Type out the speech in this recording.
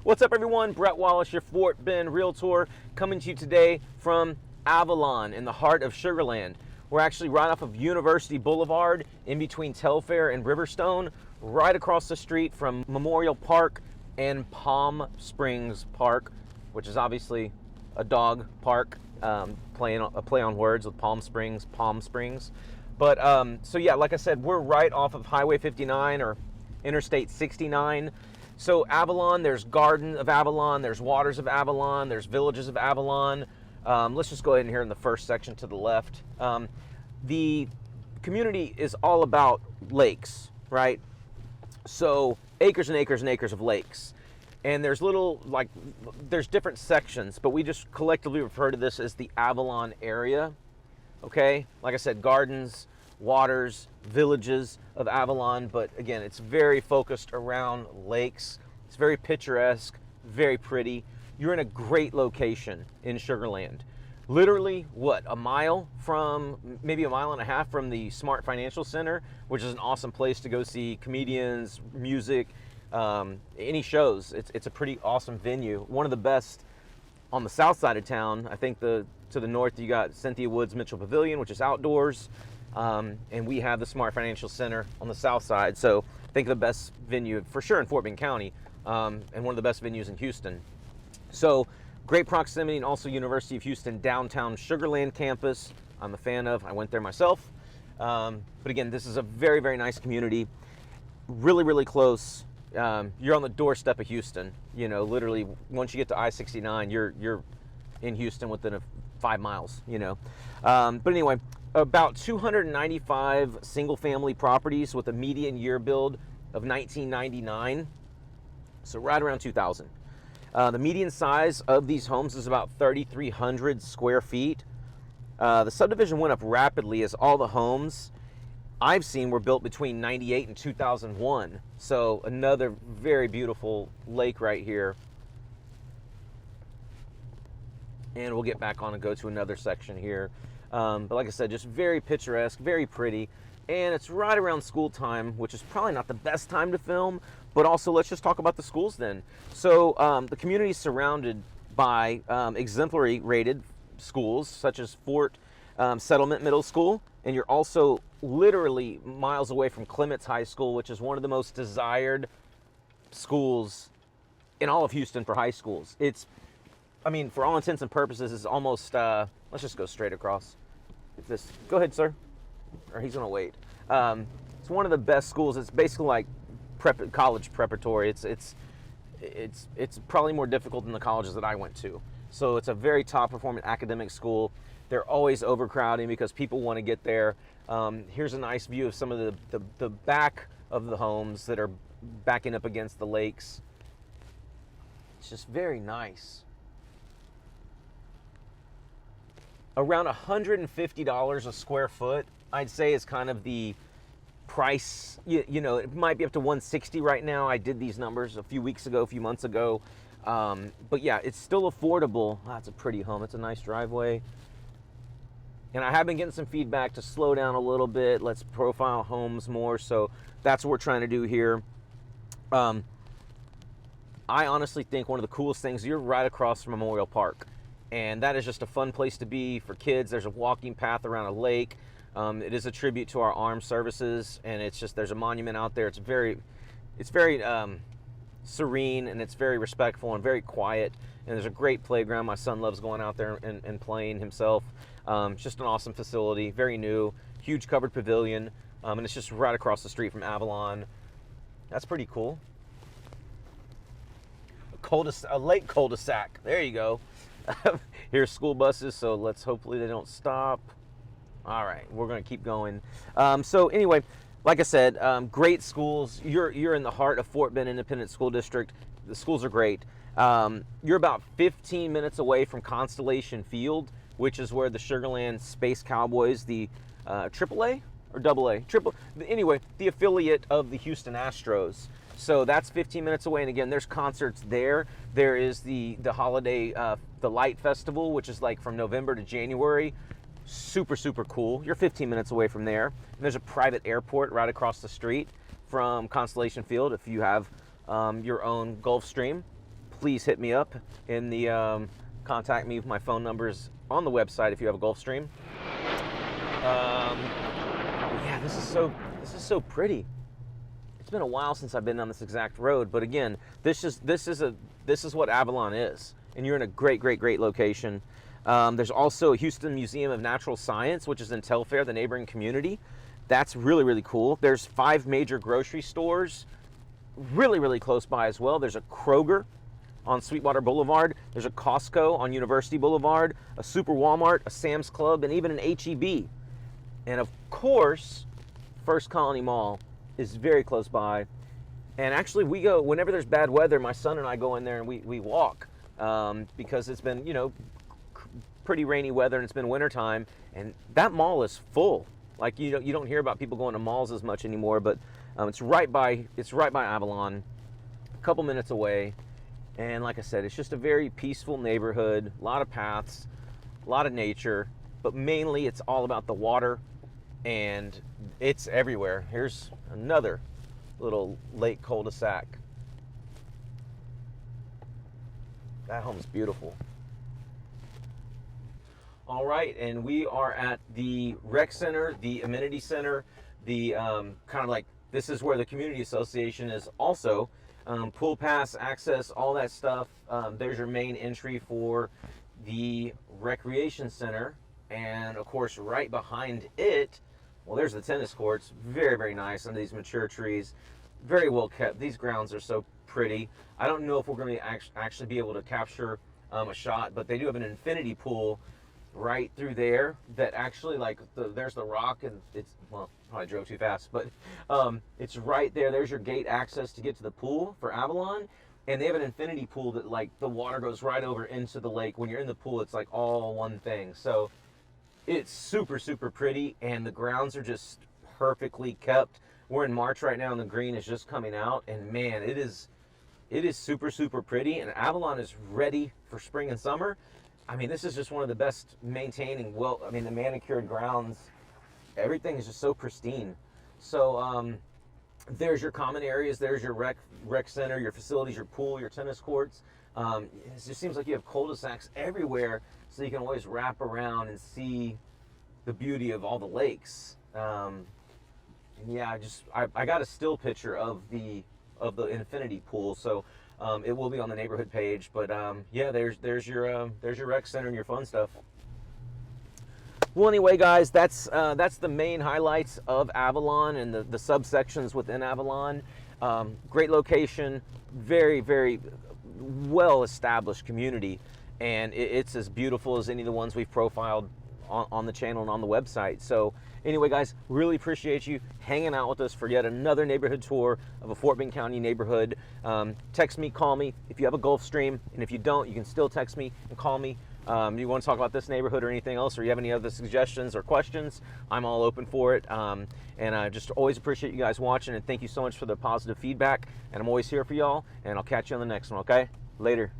What's up, everyone? Bret Wallace, your Fort Bend Realtor, coming to you today from Avalon in the heart of Sugar Land. We're actually right off of University Boulevard in between Telfair and Riverstone, right across the street from Memorial Park and Palm Springs Park, which is obviously a dog park, a play on words with Palm Springs. But so yeah, like I said, we're right off of Highway 59 or Interstate 69. So Avalon, there's Garden of Avalon, there's Waters of Avalon, there's Villages of Avalon. Let's just go ahead and here in the first section to the left. The community is all about lakes, right? So acres and acres and acres of lakes. And there's there's different sections, but we just collectively refer to this as the Avalon area, okay? Like I said, gardens, waters, villages of Avalon, but again, it's very focused around lakes. It's very picturesque, very pretty. You're in a great location in Sugar Land. Literally, what, maybe a mile and a half from the Smart Financial Center, which is an awesome place to go see comedians, music, any shows. It's a pretty awesome venue. One of the best on the south side of town. I think to the north you got Cynthia Woods Mitchell Pavilion, which is outdoors. And we have the Smart Financial Center on the south side. So I think the best venue for sure in Fort Bend County, and one of the best venues in Houston. So great proximity, and also University of Houston downtown Sugar Land campus. I'm a fan of. I went there myself. But again, this is a very, very nice community. Really, really close. You're on the doorstep of Houston. You know, literally once you get to I-69, you're in Houston within 5 miles. You know, but anyway. About 295 single-family properties with a median year build of 1999, so right around 2000. The median size of these homes is about 3,300 square feet. The subdivision went up rapidly as all the homes I've seen were built between 98 and 2001. So another very beautiful lake right here. And we'll get back on and go to another section here. But like I said, just very picturesque, very pretty, and it's right around school time, which is probably not the best time to film, but also let's just talk about the schools then. So the community is surrounded by exemplary-rated schools, such as Fort Settlement Middle School, and you're also literally miles away from Clements High School, which is one of the most desired schools in all of Houston for high schools. I mean, for all intents and purposes, it's almost, let's just go straight across. Go ahead, sir. Or he's gonna wait. It's one of the best schools. It's basically like college preparatory. It's probably more difficult than the colleges that I went to. So it's a very top performing academic school. They're always overcrowding because people want to get there. Here's a nice view of some of the back of the homes that are backing up against the lakes. It's just very nice. Around $150 a square foot, I'd say, is kind of the price. You know, it might be up to $160 right now. I did these numbers a few months ago. But yeah, it's still affordable. Oh, that's a pretty home. It's a nice driveway. And I have been getting some feedback to slow down a little bit. Let's profile homes more. So that's what we're trying to do here. I honestly think one of the coolest things, you're right across from Memorial Park. And that is just a fun place to be for kids. There's a walking path around a lake. It is a tribute to our armed services, and there's a monument out there. It's very serene, and it's very respectful and very quiet. And there's a great playground. My son loves going out there and playing himself. It's just an awesome facility, very new, huge covered pavilion, and it's just right across the street from Avalon. That's pretty cool. A lake cul-de-sac. There you go. Here's school buses, so hopefully they don't stop. All right, we're going to keep going. So anyway, like I said, great schools. You're in the heart of Fort Bend Independent School District. The schools are great. You're about 15 minutes away from Constellation Field, which is where the Sugar Land Space Cowboys, the AAA or AA? Anyway, the affiliate of the Houston Astros. So that's 15 minutes away, and again, there's concerts there. There is the holiday, the Light Festival, which is like from November to January. Super, super cool. You're 15 minutes away from there. And there's a private airport right across the street from Constellation Field if you have your own Gulfstream please hit me up in the contact me with my phone numbers on the website if you have a Gulfstream. Yeah, this is so pretty. It's been a while since I've been on this exact road, but again, this is what Avalon is, and you're in a great location. There's also a Houston Museum of Natural Science, which is in Telfair, the neighboring community. That's really cool. There's 5 major grocery stores really close by as well. There's a Kroger on Sweetwater Boulevard. There's a Costco on University Boulevard, a Super Walmart, a Sam's Club, and even an H-E-B. And of course, First Colony Mall is very close by. And actually, we go, whenever there's bad weather, my son and I go in there and we walk because it's been, pretty rainy weather and it's been wintertime, and that mall is full. Like, you don't hear about people going to malls as much anymore, but it's right by Avalon, a couple minutes away. And like I said, it's just a very peaceful neighborhood, a lot of paths, a lot of nature, but mainly it's all about the water, and it's everywhere. Here's another little lake cul-de-sac. That home's beautiful. All right, and we are at the rec center, the amenity center, the kind of like, this is where the community association is also. Pool pass, access, all that stuff. There's your main entry for the recreation center. And of course, right behind it, well, there's the tennis courts. Very nice under these mature trees. Very well kept. These grounds are so pretty. I don't know if we're going to actually be able to capture a shot, but they do have an infinity pool right through there that actually, like, there's the rock, and it's, well, probably drove too fast, but it's right there. There's your gate access to get to the pool for Avalon, and they have an infinity pool that, like, the water goes right over into the lake. When you're in the pool, it's like all one thing. So it's super pretty, and the grounds are just perfectly kept. We're in March right now, and the green is just coming out, and man, it is super pretty, and Avalon is ready for spring and summer. I mean, this is just one of the best maintaining, the manicured grounds. Everything is just so pristine. So there's your common areas, there's your rec center, your facilities, your pool, your tennis courts. It just seems like you have cul-de-sacs everywhere, so you can always wrap around and see the beauty of all the lakes. Yeah, I got a still picture of the infinity pool, so it will be on the neighborhood page. But yeah, there's your rec center and your fun stuff. Well, anyway, guys, that's the main highlights of Avalon and the subsections within Avalon. Great location, very well established community, and it's as beautiful as any of the ones we've profiled on the channel and on the website. So anyway, guys, really appreciate you hanging out with us for yet another neighborhood tour of a Fort Bend County neighborhood. Text me, call me if you have a Gulfstream, and if you don't, you can still text me and call me. You want to talk about this neighborhood or anything else, or you have any other suggestions or questions, I'm all open for it. And I just always appreciate you guys watching, and thank you so much for the positive feedback. And I'm always here for y'all, and I'll catch you on the next one, okay? Later.